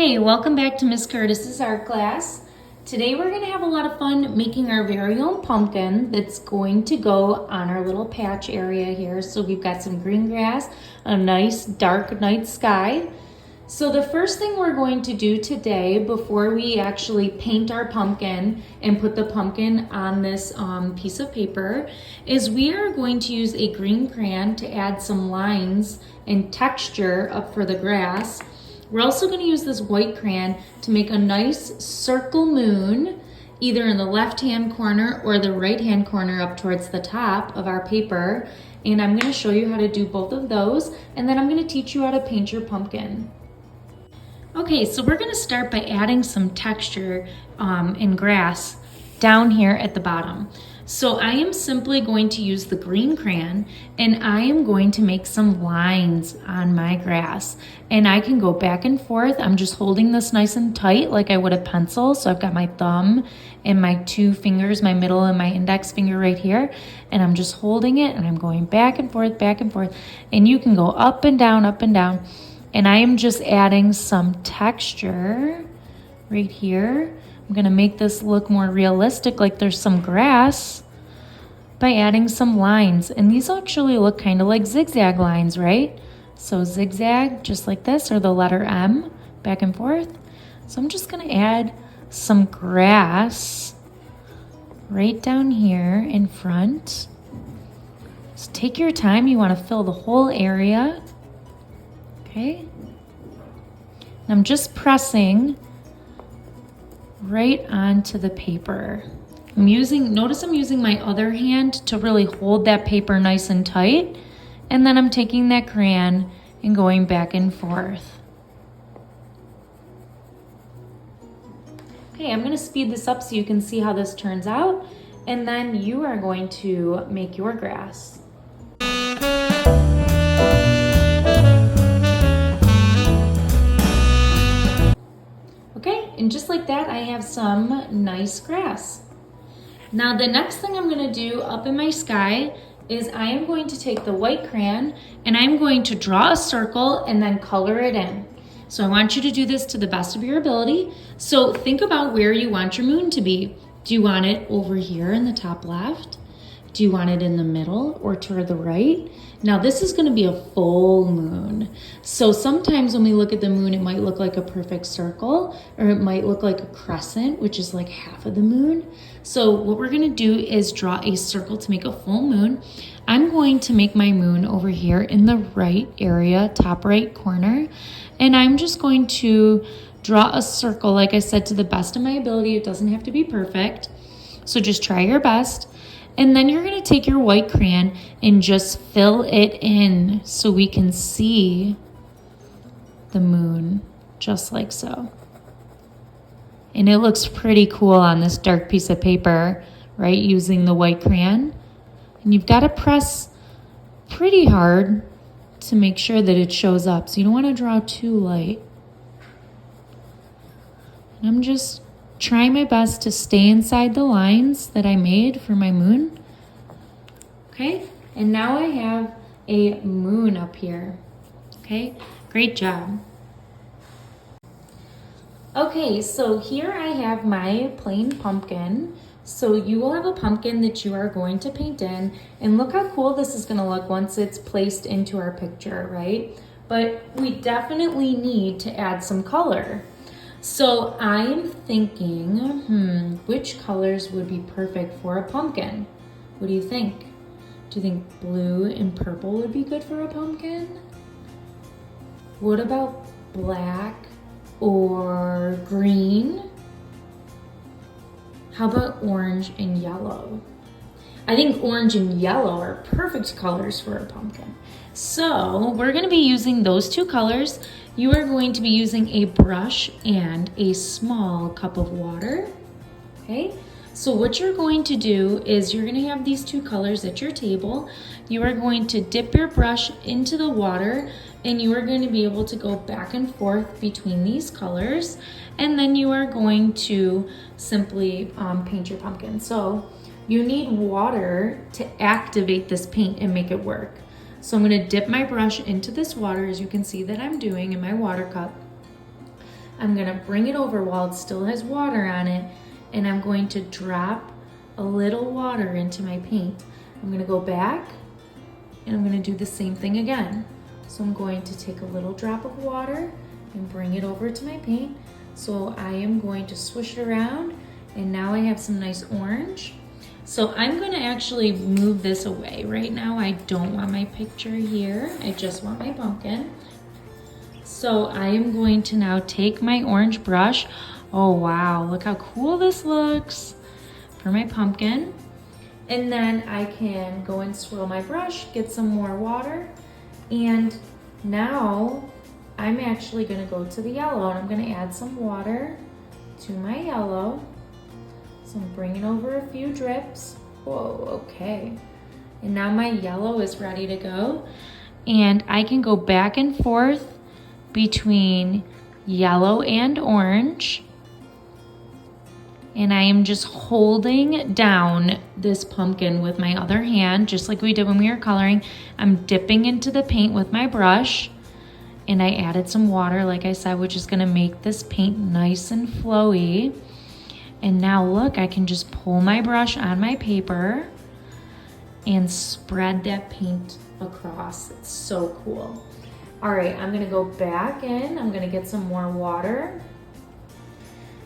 Hey, welcome back to Miss Curtis's art class. Today we're going to have a lot of fun making our very own pumpkin that's going to go on our little patch area here. So we've got some green grass, a nice dark night sky. So the first thing we're going to do today before we actually paint our pumpkin and put the pumpkin on this piece of paper is we are going to use a green crayon to add some lines and texture up for the grass. We're also going to use this white crayon to make a nice circle moon, either in the left-hand corner or the right-hand corner up towards the top of our paper. And I'm going to show you how to do both of those, and then I'm going to teach you how to paint your pumpkin. Okay, so we're going to start by adding some texture in grass down here at the bottom. So I am simply going to use the green crayon and I am going to make some lines on my grass. And I can go back and forth. I'm just holding this nice and tight like I would a pencil. So I've got my thumb and my two fingers, my middle and my index finger right here. And I'm just holding it and I'm going back and forth, back and forth. And you can go up and down, up and down. And I am just adding some texture right here. I'm gonna make this look more realistic, like there's some grass, by adding some lines. And these actually look kind of like zigzag lines, right? So zigzag, just like this, or the letter M, back and forth. So I'm just gonna add some grass right down here in front. So take your time, you wanna fill the whole area. Okay. And I'm just pressing right onto the paper. Notice I'm using my other hand to really hold that paper nice and tight. And then I'm taking that crayon and going back and forth. Okay, I'm gonna speed this up so you can see how this turns out. And then you are going to make your grass. And just like that, I have some nice grass. Now the next thing I'm gonna do up in my sky is I am going to take the white crayon and I'm going to draw a circle and then color it in. So I want you to do this to the best of your ability. So think about where you want your moon to be. Do you want it over here in the top left? Do you want it in the middle or toward the right? Now this is gonna be a full moon. So sometimes when we look at the moon, it might look like a perfect circle, or it might look like a crescent, which is like half of the moon. So what we're gonna do is draw a circle to make a full moon. I'm going to make my moon over here in the right area, top right corner. And I'm just going to draw a circle, like I said, to the best of my ability. It doesn't have to be perfect. So just try your best. And then you're gonna take your white crayon and just fill it in so we can see the moon, just like so. And it looks pretty cool on this dark piece of paper, right, using the white crayon. And you've gotta press pretty hard to make sure that it shows up. So you don't wanna draw too light. And I'm just trying my best to stay inside the lines that I made for my moon. Okay, and now I have a moon up here. Okay, great job. Okay, so here I have my plain pumpkin. So you will have a pumpkin that you are going to paint in, and look how cool this is gonna look once it's placed into our picture, right? But we definitely need to add some color. So I'm thinking, which colors would be perfect for a pumpkin? What do you think? Do you think blue and purple would be good for a pumpkin? What about black or green? How about orange and yellow? I think orange and yellow are perfect colors for a pumpkin. So we're gonna be using those two colors. You are going to be using a brush and a small cup of water, okay? So what you're going to do is you're gonna have these two colors at your table. You are going to dip your brush into the water and you are going to be able to go back and forth between these colors. And then you are going to simply paint your pumpkin. So you need water to activate this paint and make it work. So I'm gonna dip my brush into this water, as you can see that I'm doing in my water cup. I'm gonna bring it over while it still has water on it, and I'm going to drop a little water into my paint. I'm gonna go back and I'm gonna do the same thing again. So I'm going to take a little drop of water and bring it over to my paint. So I am going to swish it around, and now I have some nice orange. So I'm gonna actually move this away. Right now I don't want my picture here, I just want my pumpkin. So I am going to now take my orange brush. Oh wow, look how cool this looks for my pumpkin. And then I can go and swirl my brush, get some more water. And now I'm actually gonna go to the yellow, and I'm gonna add some water to my yellow. So I'm bringing over a few drips. Whoa, okay. And now my yellow is ready to go. And I can go back and forth between yellow and orange. And I am just holding down this pumpkin with my other hand, just like we did when we were coloring. I'm dipping into the paint with my brush, and I added some water, like I said, which is gonna make this paint nice and flowy. And now look, I can just pull my brush on my paper and spread that paint across. It's so cool. All right, I'm gonna go back in, I'm gonna get some more water,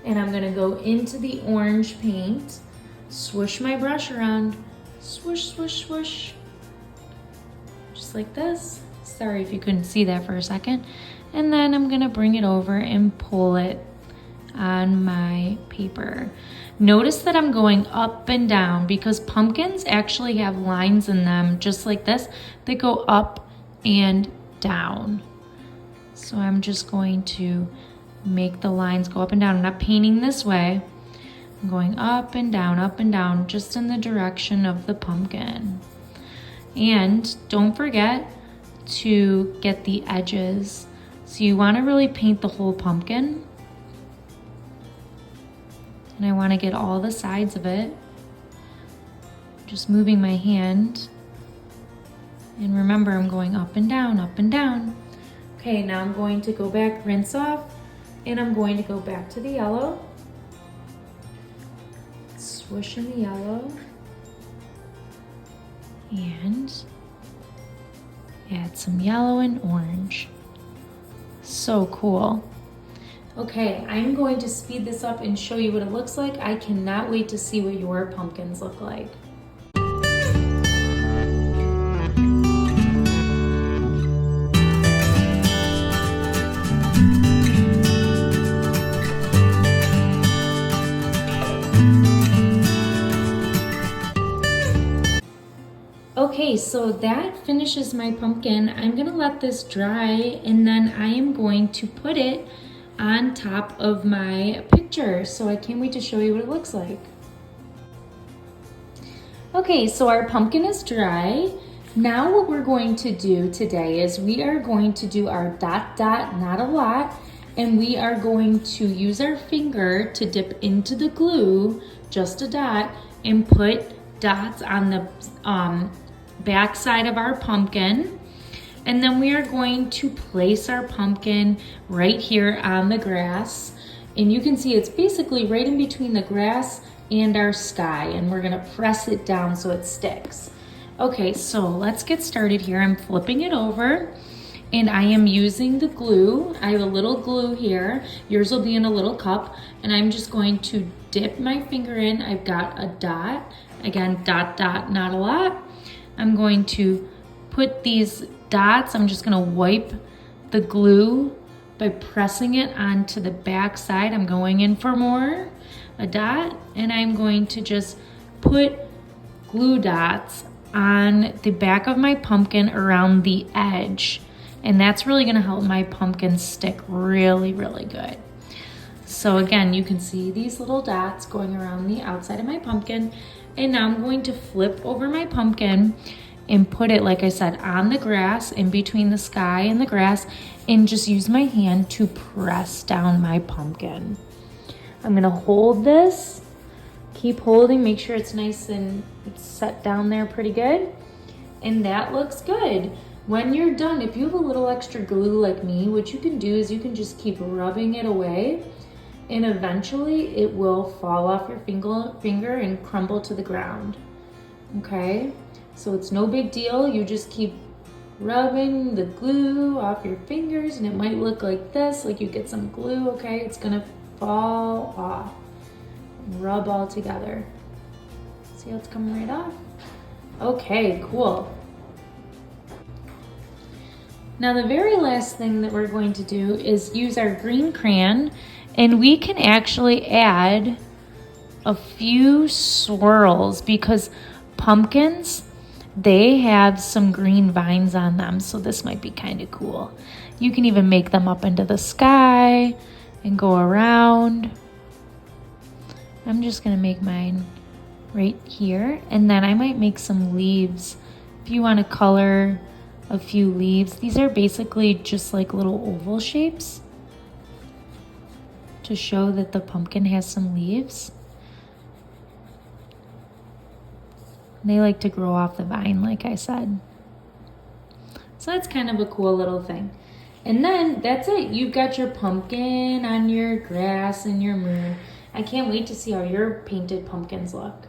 and I'm gonna go into the orange paint, swish my brush around, swish, swish, swish, just like this. Sorry if you couldn't see that for a second. And then I'm gonna bring it over and pull it on my paper. Notice that I'm going up and down because pumpkins actually have lines in them just like this. They go up and down. So I'm just going to make the lines go up and down. I'm not painting this way. I'm going up and down, just in the direction of the pumpkin. And don't forget to get the edges. So you want to really paint the whole pumpkin. And I want to get all the sides of it. Just moving my hand. And remember, I'm going up and down, up and down. Okay, now I'm going to go back, rinse off, and I'm going to go back to the yellow. Swoosh in the yellow. And add some yellow and orange. So cool. Okay, I'm going to speed this up and show you what it looks like. I cannot wait to see what your pumpkins look like. Okay, so that finishes my pumpkin. I'm gonna let this dry, and then I am going to put it on top of my picture. So I can't wait to show you what it looks like. Okay, so our pumpkin is dry. Now what we're going to do today is we are going to do our dot dot, not a lot, and we are going to use our finger to dip into the glue, just a dot, and put dots on the back side of our pumpkin. And then we are going to place our pumpkin right here on the grass. And you can see it's basically right in between the grass and our sky. And we're gonna press it down so it sticks. Okay, so let's get started here. I'm flipping it over and I am using the glue. I have a little glue here. Yours will be in a little cup. And I'm just going to dip my finger in. I've got a dot. Again, dot, dot, not a lot. I'm going to put these dots, I'm just gonna wipe the glue by pressing it onto the back side. I'm going in for more, a dot, and I'm going to just put glue dots on the back of my pumpkin around the edge. And that's really gonna help my pumpkin stick really, really good. So again, you can see these little dots going around the outside of my pumpkin. And now I'm going to flip over my pumpkin and put it, like I said, on the grass, in between the sky and the grass, and just use my hand to press down my pumpkin. I'm gonna hold this, keep holding, make sure it's nice and it's set down there pretty good. And that looks good. When you're done, if you have a little extra glue like me, what you can do is you can just keep rubbing it away, and eventually it will fall off your finger and crumble to the ground. Okay, so it's no big deal. You just keep rubbing the glue off your fingers, and it might look like this, like you get some glue. Okay, it's gonna fall off. Rub all together. See how it's coming right off? Okay, cool. Now the very last thing that we're going to do is use our green crayon, and we can actually add a few swirls because pumpkins, they have some green vines on them, so this might be kind of cool. You can even make them up into the sky and go around. I'm just gonna make mine right here, and then I might make some leaves. If you want to color a few leaves, these are basically just like little oval shapes to show that the pumpkin has some leaves. And they like to grow off the vine, like I said. So that's kind of a cool little thing. And then that's it. You've got your pumpkin on your grass and your moon. I can't wait to see how your painted pumpkins look.